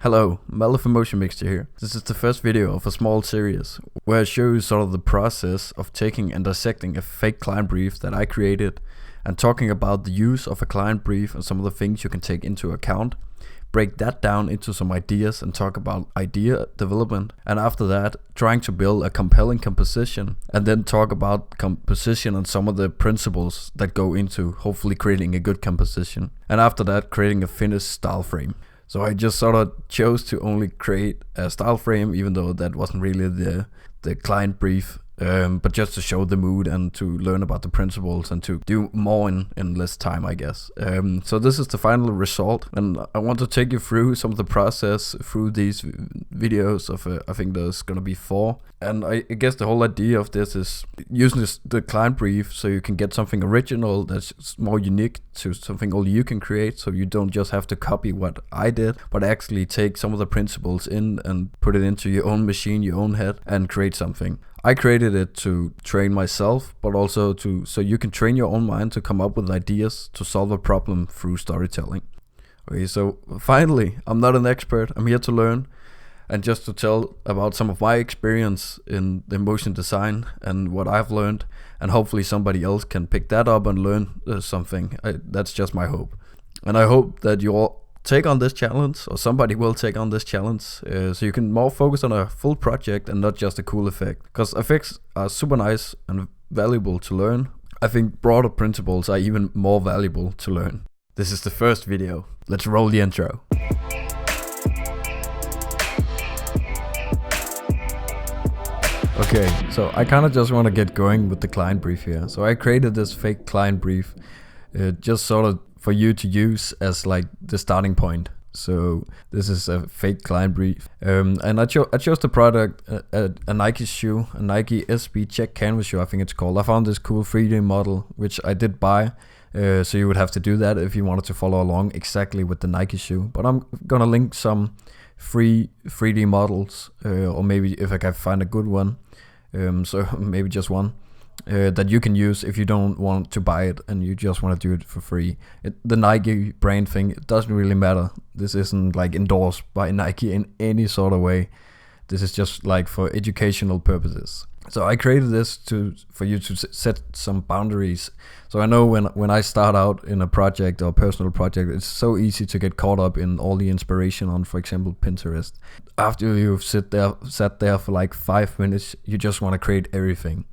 Hello, Melif Emotion Mixture here. This is the first video of a small series where I show you sort of the process of taking and dissecting a fake client brief that I created and talking about the use of a client brief and some of the things you can take into account. Break that down into some ideas and talk about idea development, and after that trying to build a compelling composition, and then talk about composition and some of the principles that go into hopefully creating a good composition, and after that creating a finished style frame. So I just sort of chose to only create a style frame, even though that wasn't really the client brief, but just to show the mood and to learn about the principles and to do more in less time, I guess. So this is the final result, and I want to take you through some of the process through these videos of I think there's gonna be 4, and I guess the whole idea of this is using the client brief so you can get something original that's more unique to something only you can create, so you don't just have to copy what I did, but actually take some of the principles in and put it into your own machine, your own head, and create something. I created it to train myself, but also so you can train your own mind to come up with ideas to solve a problem through storytelling. Okay, so finally, I'm not an expert, I'm here to learn and just to tell about some of my experience in the motion design and what I've learned, and hopefully somebody else can pick that up and learn something. That's just my hope. And I hope that you all take on this challenge, or somebody will take on this challenge, so you can more focus on a full project and not just a cool effect, because effects are super nice and valuable to learn. I think broader principles are even more valuable to learn. This is the first video. Let's roll the intro. Okay, so I kind of just want to get going with the client brief here. So I created this fake client brief just sort of for you to use as like the starting point. So this is a fake client brief, and I chose the product, a Nike shoe, a Nike SB check canvas shoe, I think it's called. I found this cool 3D model which I did buy, so you would have to do that if you wanted to follow along exactly with the Nike shoe. But I'm gonna link some free 3D models, or maybe if I can find a good one, so maybe just one. That you can use if you don't want to buy it and you just want to do it for free. The Nike brand thing, it doesn't really matter. This isn't like endorsed by Nike in any sort of way. This is just like for educational purposes. So I created this for you to set some boundaries. So I know when I start out in a project or personal project, it's so easy to get caught up in all the inspiration on, for example, Pinterest. After you've sat there for like 5 minutes, you just want to create everything.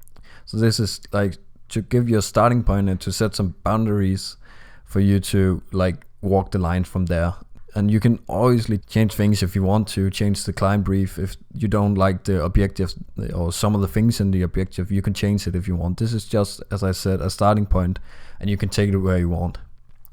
So this is like to give you a starting point and to set some boundaries for you to like walk the line from there. And you can obviously change things if you want to, change the client brief. If you don't like the objective or some of the things in the objective, you can change it if you want. This is just, as I said, a starting point, and you can take it where you want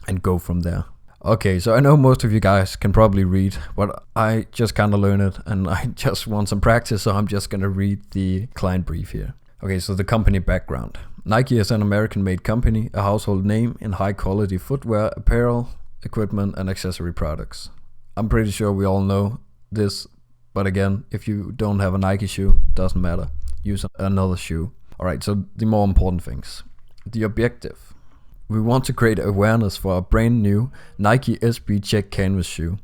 and go from there. Okay, so I know most of you guys can probably read, but I just kind of learned it and I just want some practice, so I'm just gonna read the client brief here. Okay, so the company background. Nike is an American-made company, a household name in high-quality footwear, apparel, equipment, and accessory products. I'm pretty sure we all know this, but again, if you don't have a Nike shoe, doesn't matter. Use another shoe. Alright, so the more important things. The objective. We want to create awareness for our brand new Nike SB check canvas shoe.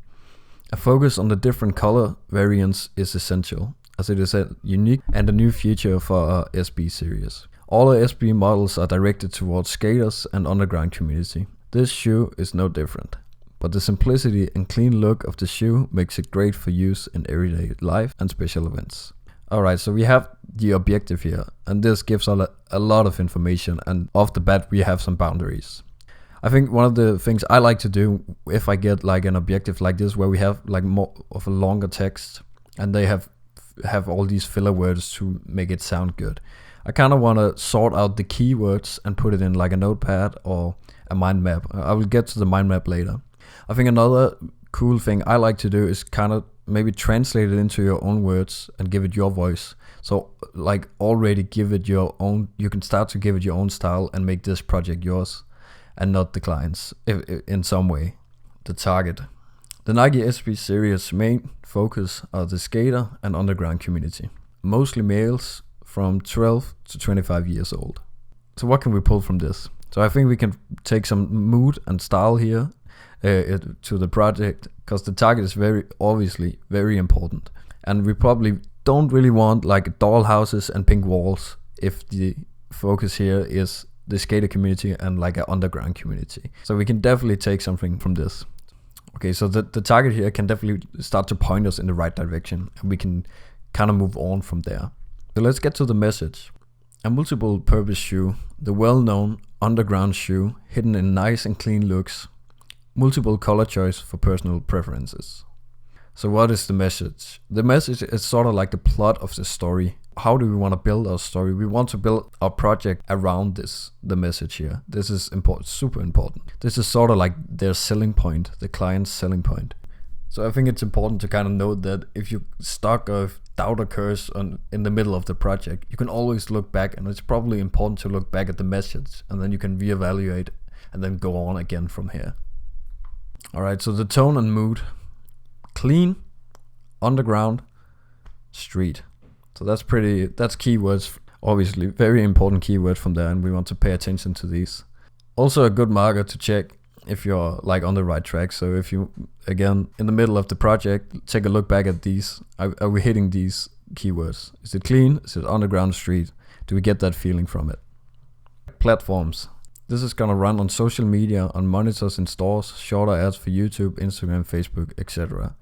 A focus on the different color variants is essential, as it is a unique and a new feature for our SB series. All our SB models are directed towards skaters and underground community. This shoe is no different, but the simplicity and clean look of the shoe makes it great for use in everyday life and special events. Alright, so we have the objective here, and this gives a lot of information, and off the bat we have some boundaries. I think one of the things I like to do if I get like an objective like this where we have like more of a longer text and they have all these filler words to make it sound good, I kind of want to sort out the keywords and put it in like a notepad or a mind map. I will get to the mind map later. I think another cool thing I like to do is kind of maybe translate it into your own words and give it your voice. So like already give it your own, you can start to give it your own style and make this project yours and not the client's in some way. The target. The Nike SB series main focus are the skater and underground community, mostly males from 12 to 25 years old. So what can we pull from this? So I think we can take some mood and style here to the project, because the target is very obviously very important, and we probably don't really want like dollhouses and pink walls if the focus here is the skater community and like an underground community. So we can definitely take something from this. Okay, so the target here can definitely start to point us in the right direction, and we can kind of move on from there. So let's get to the message. A multiple purpose shoe, the well-known underground shoe, hidden in nice and clean looks, multiple color choice for personal preferences. So what is the message? The message is sort of like the plot of the story. How do we want to build our story? We want to build our project around the message here. This is important, super important. This is sort of like their selling point, the client's selling point. So I think it's important to kind of note that if you're stuck or if doubt occurs in the middle of the project, you can always look back, and it's probably important to look back at the message, and then you can reevaluate and then go on again from here. Alright, so the tone and mood. Clean, underground, street. So that's keywords, obviously very important keywords from there, and we want to pay attention to these. Also a good marker to check if you're like on the right track. So if you, again, in the middle of the project, take a look back at these. Are we hitting these keywords? Is it clean? Is it underground, street? Do we get that feeling from it? Platforms. This is gonna run on social media, on monitors in stores, shorter ads for YouTube, Instagram, Facebook, etc.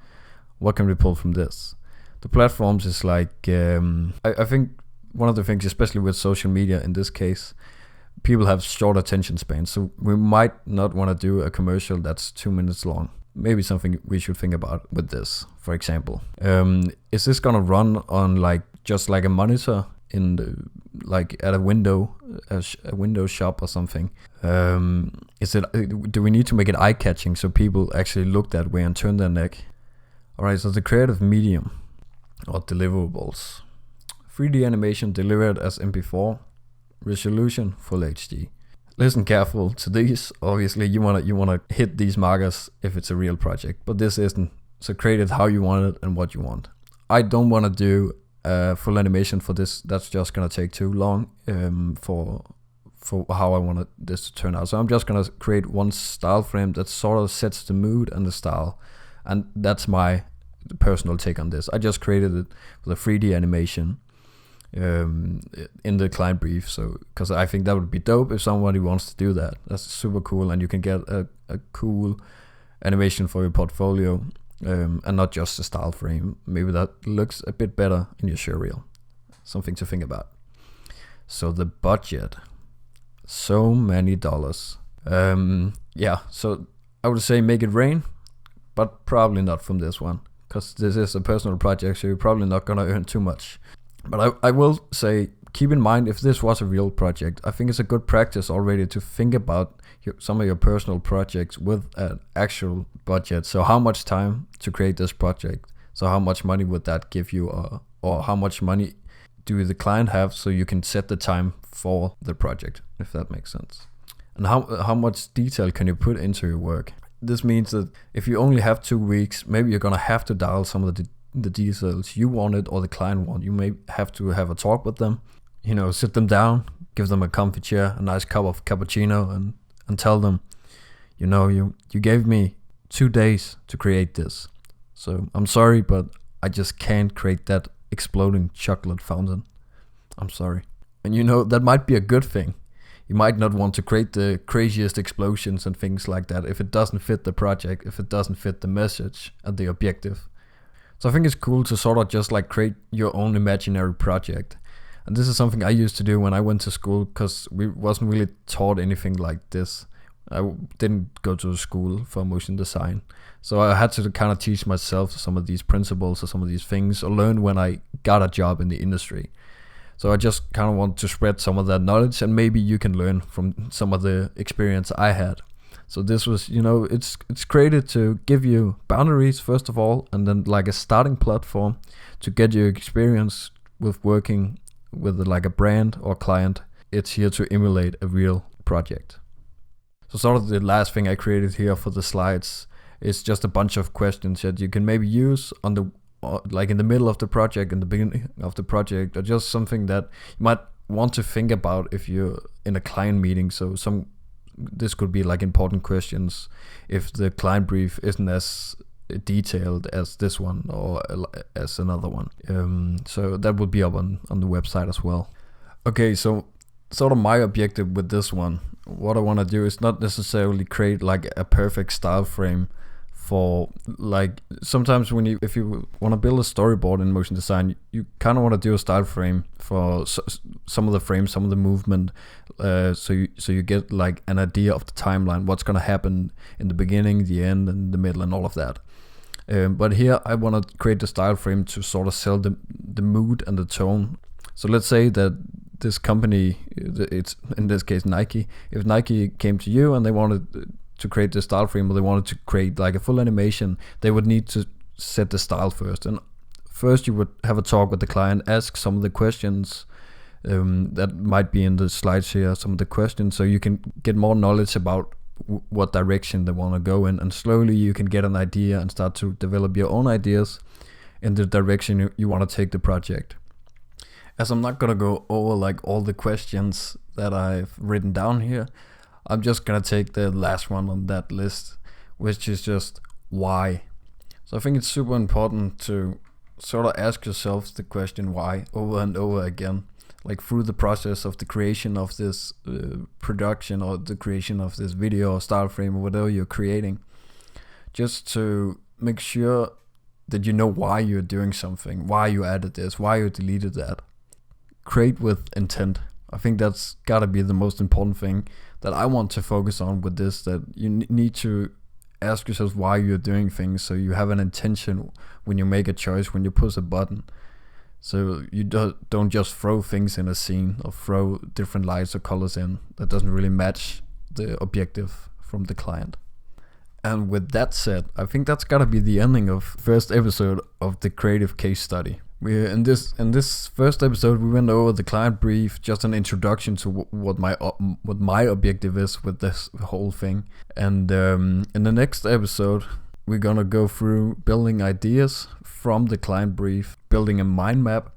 What can we pull from this? The platforms is like, I think one of the things, especially with social media in this case, people have short attention spans, so we might not want to do a commercial that's 2 minutes long. Maybe something we should think about with this, for example. Is this gonna run on like just like a monitor in the, like at a window shop or something? Do we need to make it eye-catching so people actually look that way and turn their neck? Alright, so the creative medium or deliverables. 3D animation delivered as MP4, resolution full HD. Listen careful to these. Obviously you wanna hit these markers if it's a real project, but this isn't. So create it how you want it and what you want. I don't want to do full animation for this. That's just gonna take too long for how I want this to turn out. So I'm just gonna create one style frame that sort of sets the mood and the style, and that's my personal take on this. I just created it with a 3D animation in the client brief, so because I think that would be dope if somebody wants to do that. That's super cool, and you can get a cool animation for your portfolio, and not just a style frame. Maybe that looks a bit better in your show reel. Something to think about. So the budget, so many dollars. Yeah, so I would say make it rain, but probably not from this one, because this is a personal project, so you're probably not gonna earn too much. But I will say, keep in mind, if this was a real project, I think it's a good practice already to think about some of your personal projects with an actual budget. So how much time to create this project? So how much money would that give you, or how much money do the client have, so you can set the time for the project, if that makes sense. And how much detail can you put into your work? This means that if you only have 2 weeks, maybe you're gonna have to dial some of the details you wanted or the client want. You may have to have a talk with them, sit them down, give them a comfy chair, a nice cup of cappuccino, and tell them, you gave me 2 days to create this, so I'm sorry, but I just can't create that exploding chocolate fountain. I'm sorry. And that might be a good thing. You might not want to create the craziest explosions and things like that if it doesn't fit the project, if it doesn't fit the message and the objective. So I think it's cool to sort of just like create your own imaginary project. And this is something I used to do when I went to school, because we wasn't really taught anything like this. I didn't go to school for motion design. So I had to kind of teach myself some of these principles or some of these things, or learn when I got a job in the industry. So I just kind of want to spread some of that knowledge, and maybe you can learn from some of the experience I had. So this was, it's created to give you boundaries first of all, and then like a starting platform to get your experience with working with like a brand or client. It's here to emulate a real project. So sort of the last thing I created here for the slides is just a bunch of questions that you can maybe use on the like in the middle of the project, in the beginning of the project, or just something that you might want to think about if you're in a client meeting. So some this could be like important questions if the client brief isn't as detailed as this one or as another one. So that would be up on the website as well. Okay, so sort of my objective with this one, what I want to do is not necessarily create like a perfect style frame for, like, sometimes if you want to build a storyboard in motion design, you kind of want to do a style frame for some of the frames, some of the movement, so you get like an idea of the timeline, what's going to happen in the beginning, the end, and the middle, and all of that. But here I want to create the style frame to sort of sell the mood and the tone. So let's say that this company, it's in this case Nike, if Nike came to you and they wanted to create the style frame, or they wanted to create like a full animation, they would need to set the style first. And first you would have a talk with the client, ask some of the questions that might be in the slides here, some of the questions, so you can get more knowledge about what direction they want to go in, and slowly you can get an idea and start to develop your own ideas in the direction you want to take the project. As I'm not gonna go over like all the questions that I've written down here, I'm just gonna take the last one on that list, which is just why. So I think it's super important to sort of ask yourself the question why over and over again, like through the process of the creation of this production, or the creation of this video or style frame or whatever you're creating, just to make sure that you know why you're doing something, why you added this, why you deleted that. Create with intent. I think that's gotta be the most important thing that I want to focus on with this, that you need to ask yourself why you're doing things, so you have an intention when you make a choice, when you push a button. So you don't just throw things in a scene or throw different lights or colors in that doesn't really match the objective from the client. And with that said, I think that's gotta be the ending of first episode of the creative case study. We in this first episode we went over the client brief, just an introduction to what my objective is with this whole thing. And in the next episode we're gonna go through building ideas from the client brief, building a mind map,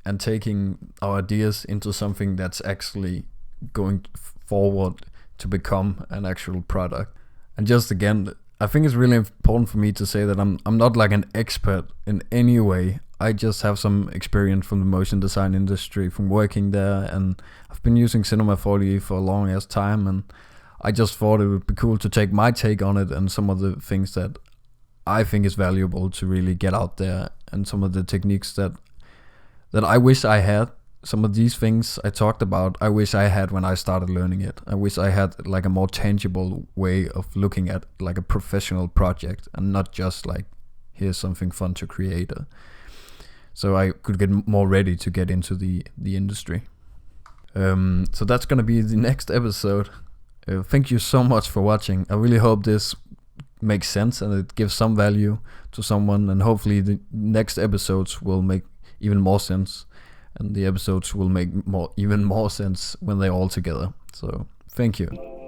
and taking our ideas into something that's actually going forward to become an actual product. And just again, I think it's really important for me to say that I'm not like an expert in any way. I just have some experience from the motion design industry, from working there, and I've been using Cinema 4D for a long ass time, and I just thought it would be cool to take my take on it and some of the things that I think is valuable to really get out there, and some of the techniques that I wish I had. Some of these things I talked about, I wish I had when I started learning it. I wish I had like a more tangible way of looking at like a professional project, and not just like, here's something fun to create. So I could get more ready to get into the industry. So that's gonna be the next episode. Thank you so much for watching. I really hope this makes sense and it gives some value to someone, and hopefully the next episodes will make even more sense, and the episodes will make even more sense when they're all together. So thank you.